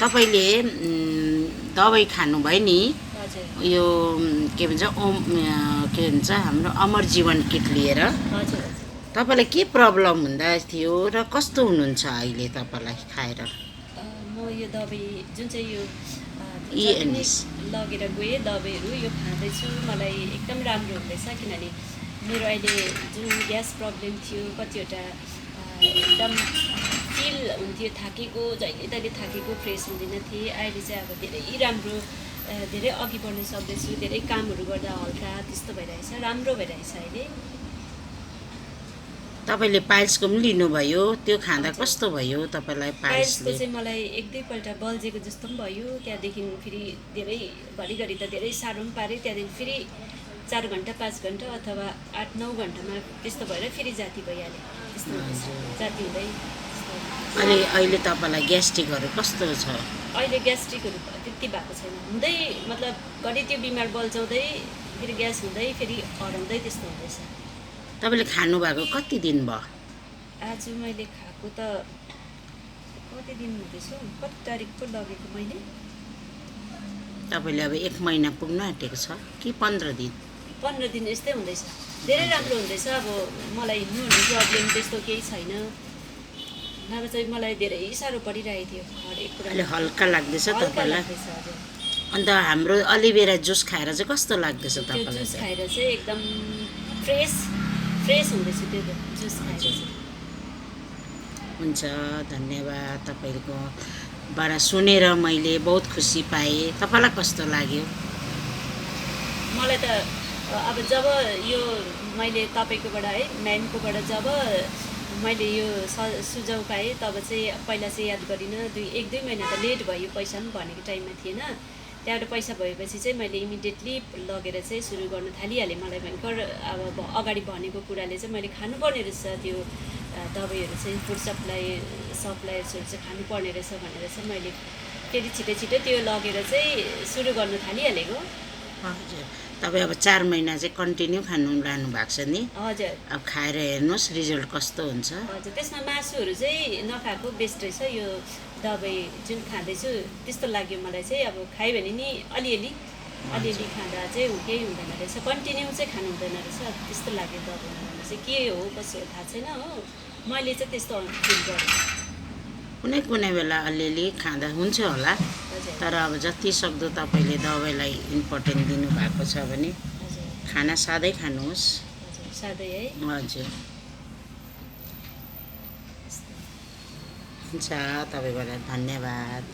तपाईले दबाई खानुभयो नि हजुर यो के भन्छ के भन्छ हाम्रो अमर जीवन किट लिएर हजुर तपाईलाई के प्रब्लम हुँदा थियो र कस्तो हुनुहुन्छ अहिले तपाईलाई खाएर म यो दबाई जुन चाहिँ यो इएनएस लगेर गएँ दबाईहरू यो खाँदैछु मलाई एकदम राम्रो हुँदैछ किनभने मेरो अहिले जुन ग्यास प्रब्लम थियो कतिवटा एकदम फिल हुन्थ्यो थाकेको जहिले तहिले थाकेको फ्रेस हुँदैन थिएँ अहिले चाहिँ अब धेरै राम्रो धेरै अघि बढ्न सक्दैछु धेरै कामहरू गर्दा हल्का त्यस्तो भइरहेछ राम्रो भइरहेछ अहिले तपाईले पाइल्सको पनि लिनुभयो त्यो खाँदा कस्तो भयो तपाईलाई पाइल्सको पाइल्सले चाहिँ मलाई एक दुईपल्ट बल्झेको जस्तो पनि भयो त्यहाँदेखि फेरि धेरै घरिघरि त धेरै साह्रो पनि पाऱ्यो त्यहाँदेखि फेरि 4 घन्टा 5 घन्टा अथवा 8-9 घन्टामा त्यस्तो भएर फेरि जाती भइहाल्यो त्यस्तो हुँदैछ जाती हुँदै अनि अहिले तपाईलाई ग्यास्ट्रिकहरू कस्तो छ अहिले ग्यास्ट्रिकहरू त्यति भएको छैन हुँदै मतलब घरि त्यो बिमार बल्झाउँदै फेरि ग्यास हुँदै फेरि हराउँदै त्यस्तो हुँदैछ तपाईले खानु भएको कति दिन भयो आज मैले खाएको त कति दिन हुँदैछ कति तारिक पो लगेको मैले तपाईले अब 1 महिना पुग्न आँटेको छ कि 15 दिन 15 दिन यस्तै हुँदैछ धेरै राम्रो हुँदैछ अब मलाई हिँड्नु प्रब्लम त्यस्तो केही छैन नभए चाहिँ मलाई धेरै साह्रो परिरहेको थियो हरेक कुरा अहिले हल्का लाग्दैछ हल्का तपाईलाई लाग्दैछ हजुर अन्त हाम्रो अलिबेरा जुस खाएर चाहिँ कस्तो लाग्दैछ त्यो तपाईलाई जुस चाहिँ खाएर चाहिँ एकदम फ्रेस हुँदैछ त्यो जुस खाएर चाहिँ हुन्छ धन्यवाद तपाईको बाट सुनेर मैले बहुत खुसी पाएँ तपाईलाई कस्तो लाग्यो मलाई त अब जब यो मैले तपाईँकोबाट है म्यामकोबाट जब मैले यो सुझाउ पाएँ तब चाहिँ पहिला चाहिँ याद गरिनँ 1-2 महिना त लेट भयो पैसा पनि भनेको टाइममा थिएन त्यहाँबाट पैसा भएपछि चाहिँ मैले इमिडिएटली लगेर चाहिँ सुरु गर्न थालिहालेँ मलाई भयङ्कर अब अगाडि भनेको कुराले चाहिँ मैले खानुपर्ने रहेछ त्यो दबाईहरू चाहिँ फुड सप्लायर्सहरू चाहिँ खानुपर्ने रहेछ भनेर चाहिँ मैले फेरि छिटो त्यो लगेर चाहिँ सुरु गर्न थालिहालेको हजुर तपाईँ अब 4 महिना चाहिँ कन्टिन्यू खानु लानु भएको छ नि हजुर अब खाएर हेर्नुहोस् रिजल्ट कस्तो हुन्छ हजुर त्यसमा मासुहरू चाहिँ नखाएको बेस्ट रहेछ यो दबाई जुन खाँदैछु त्यस्तो लाग्यो मलाई चाहिँ अब खायो भने नि अलिअलि खाँदा चाहिँ केही हुँदैन रहेछ कन्टिन्यू चाहिँ खानु हुँदैन रहेछ त्यस्तो लाग्यो दबाईमा भने चाहिँ के हो कसो हो थाहा छैन हो मैले चाहिँ त्यस्तो फिल गरेँ कुनै बेला अलिअलि खाँदा हुन्छ होला हजुर तर अब जति सक्दो तपाईँले दबाईलाई इम्पोर्टेन्ट दिनुभएको छ भने हजुर खाना सादै खानुहोस् हजुर साधै है हजुर हुन्छ तपाईँबाट धन्यवाद